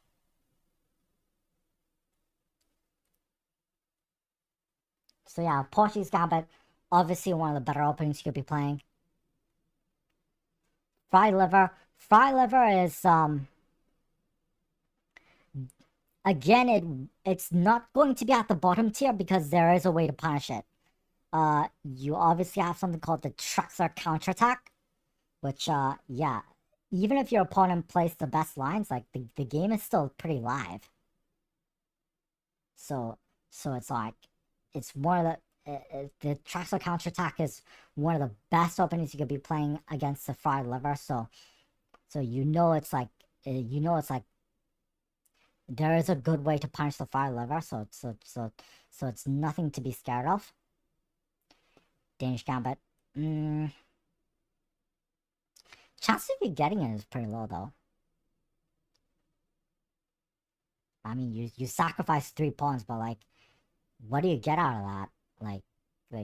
So yeah, Portuguese Gambit, obviously one of the better openings you could be playing. Fried liver. Fried liver is, again, it's not going to be at the bottom tier because there is a way to punish it. You obviously have something called the Trexler Counterattack, which, yeah, even if your opponent plays the best lines, like, the game is still pretty live. So it's like, it's one of the Trexler Counterattack is one of the best openings you could be playing against the fried liver, so you know it's like, there is a good way to punish the fried liver, so it's nothing to be scared of. Danish Gambit. Chance of you getting it is pretty low, though. I mean, you sacrifice 3 pawns, but, like, what do you get out of that? Like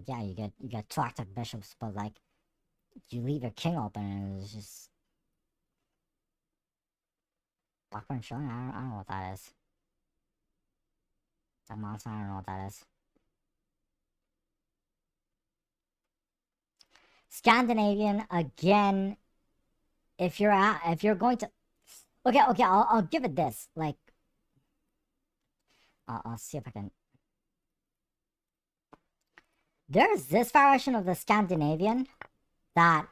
yeah, you get 2 active bishops, but, like, you leave your king open, and it's just... Blackburn showing? I don't know what that is. That monster, I don't know what that is. Scandinavian, again, if you're going to... Okay, I'll give it this. Like, I'll see if I can... There's this variation of the Scandinavian that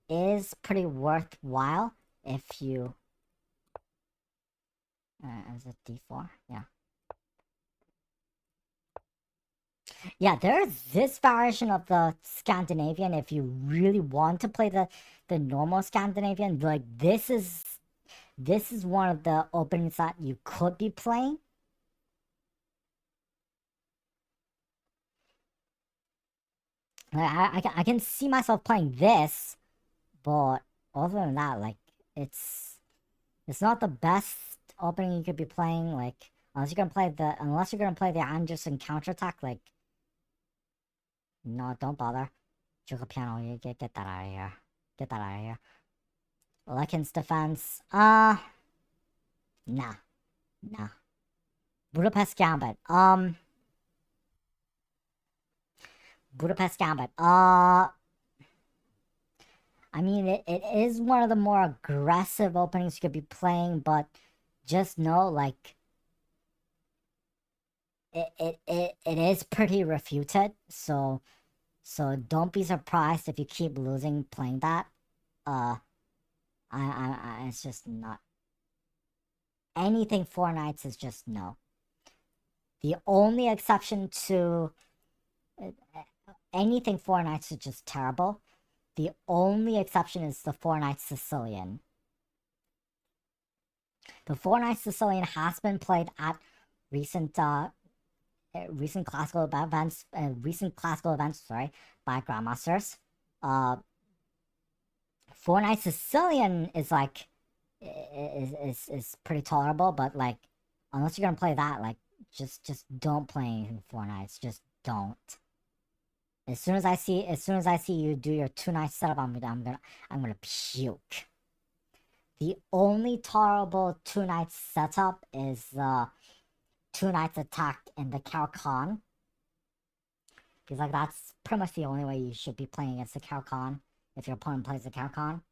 is pretty worthwhile if you... is it D4? Yeah. Yeah, there's this variation of the Scandinavian if you really want to play the normal Scandinavian. Like, this is one of the openings that you could be playing. Like, I can see myself playing this, but other than that, like, it's not the best opening you could be playing. Like, unless you're gonna play the Anderson counterattack, like, no, don't bother. Juggle piano, you get that out of here. Get that out of here. Lekins defense. Nah. Budapest Gambit. Budapest Gambit. I mean, it is one of the more aggressive openings you could be playing, but just know, like, it is pretty refuted, so don't be surprised if you keep losing playing that. It's just not... Anything 4 knights is just no. The only exception to... anything 4 knights is just terrible. The only exception is the 4 knights Sicilian. The 4 knights Sicilian has been played at recent classical events, by grandmasters. 4 knights Sicilian is like, is pretty tolerable, but, like, unless you're gonna play that, like, just don't play anything 4 knights. Just don't. As soon as I see you do your 2 knights setup, I'm gonna puke. The only tolerable 2 knights setup is the 2 knights attack in the Caro-Kann. Because, like, that's pretty much the only way you should be playing against the Caro-Kann if your opponent plays the Caro-Kann.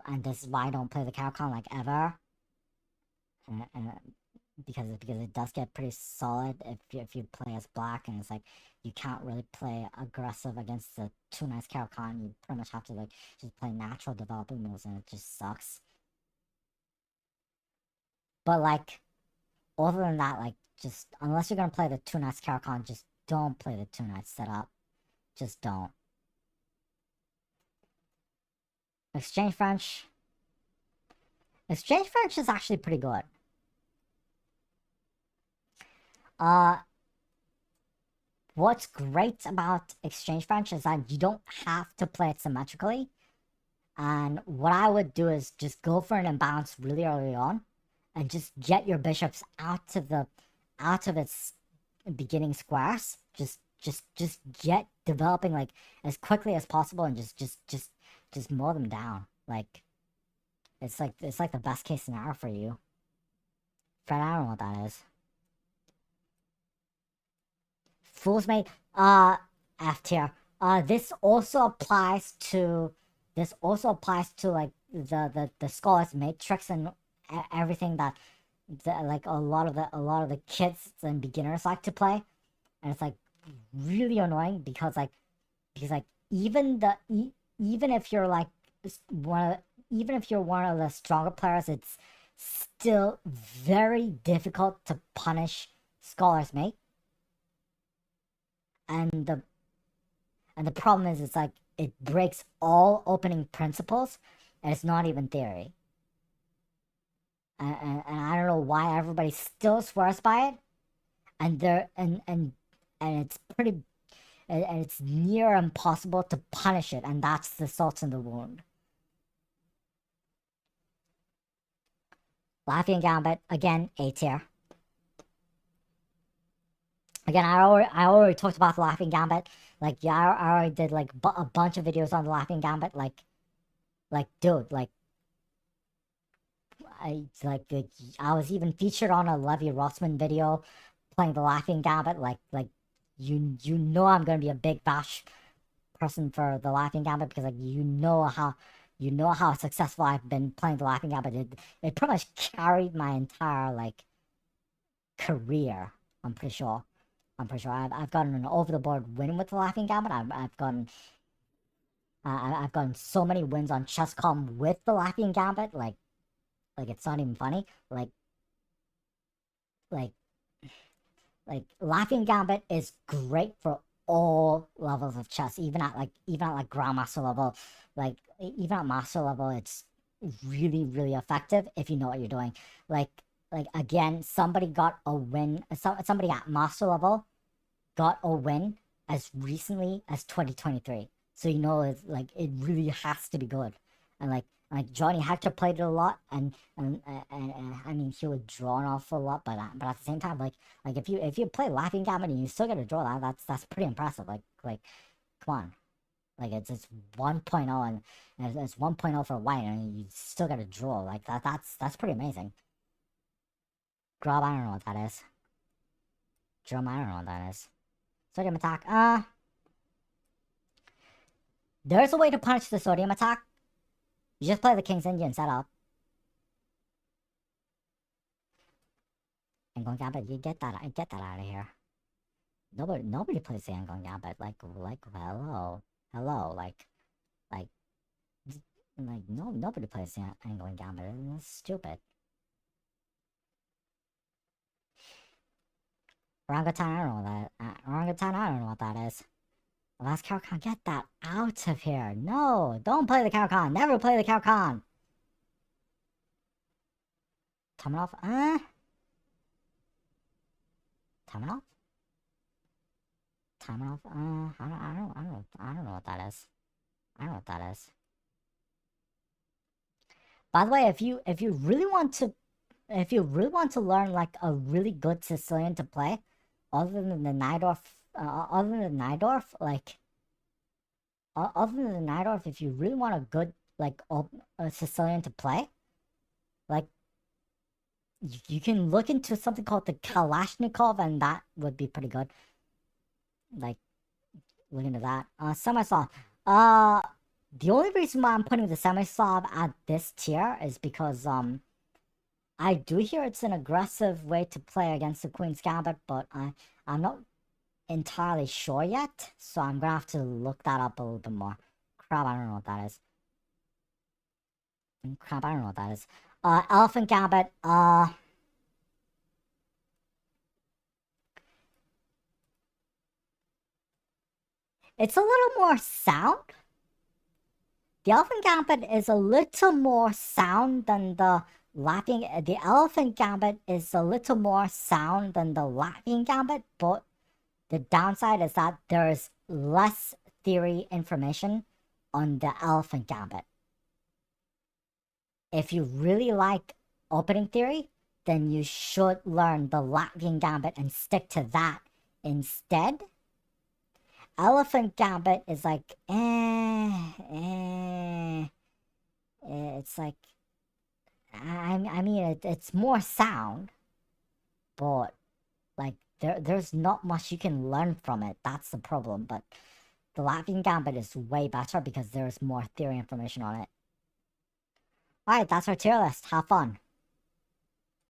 And this is why I don't play the Caro-Kann, like, ever. Because it does get pretty solid if you play as black, and it's like, you can't really play aggressive against the 2 knights Caro-Kann. You pretty much have to, like, just play natural developing moves, and it just sucks. But, like, other than that, like, just, unless you're gonna play the 2 knights Caro-Kann, just don't play the 2 knights setup. Just don't. Exchange French. Exchange French is actually pretty good. What's great about Exchange French is that you don't have to play it symmetrically. And what I would do is just go for an imbalance really early on, and just get your bishops out of its beginning squares. Just just get developing like as quickly as possible and just mow them down. Like it's like the best case scenario for you. Fred, I don't know what that is. Fool's Mate, F tier. This also applies to like the Scholar's Matrix and everything that like a lot of the kids and beginners like to play, and it's like really annoying because even if you're like even if you're one of the stronger players, it's still very difficult to punish Scholar's Mate. And the problem is, it's like it breaks all opening principles, and it's not even theory. And I don't know why everybody still swears by it, and it's pretty, and it's near impossible to punish it, and that's the salt in the wound. Latvian Gambit, again, A tier. Again, I already talked about the Latvian Gambit. Like, yeah, I already did like a bunch of videos on the Latvian Gambit. Like, dude, like, I was even featured on a Levi Rossman video playing the Latvian Gambit. Like, you know I'm gonna be a big bash person for the Latvian Gambit because like you know how successful I've been playing the Latvian Gambit. It pretty much carried my entire like career. I'm pretty sure. I've gotten an over the board win with the Latvian Gambit. I've gotten so many wins on Chess.com with the Latvian Gambit. Like it's not even funny. Like Latvian Gambit is great for all levels of chess, even at grandmaster level. Like even at master level, it's really really effective if you know what you're doing. Like again, somebody got a win. Somebody at master level got a win as recently as 2023. So you know, it's like it really has to be good. And like Johnny Hector played it a lot, and I mean he would draw an awful lot, but at the same time, like if you play Latvian Gambit and you still get a draw, that's pretty impressive. Like come on, like it's 1.0 and it's 1.0 for white, and you still get a draw. Like that's pretty amazing. Grub, I don't know what that is. Drum, I don't know what that is. Sodium attack. There's a way to punish the sodium attack. You just play the King's Indian setup. Benko Gambit, you get that out of here. Nobody plays the Benko Gambit. Like hello, no, nobody plays the Benko Gambit. That's stupid. Orangutan, I don't know that. Orangutan, I don't know what that is. Last Cowcon, get that out of here. No, don't play the Cowcon. Never play the Cowcon. Tomanov, Tomanov? Tomanov, I don't know what that is. I don't know what that is. By the way, if you really want to learn like a really good Sicilian to play, other than the Najdorf, if you really want a good like a Sicilian to play, like you can look into something called the Kalashnikov, and that would be pretty good. Like look into that. Semi-Slav. The only reason why I'm putting the Semi-Slav at this tier is because I do hear it's an aggressive way to play against the Queen's Gambit, but I'm not entirely sure yet, so I'm gonna have to look that up a little bit more. Crap, I don't know what that is. Crap, I don't know what that is. Elephant Gambit, it's a little more sound. The Elephant Gambit is a little more sound than the Latvian. The Elephant Gambit is a little more sound than the Latvian Gambit, but the downside is that there is less theory information on the Elephant Gambit. If you really like opening theory, then you should learn the Latvian Gambit and stick to that instead. Elephant Gambit is like, it's like, I mean, it's more sound, but like there's not much you can learn from it. That's the problem. But the Latvian Gambit is way better because there's more theory information on it. Alright, that's our tier list. Have fun.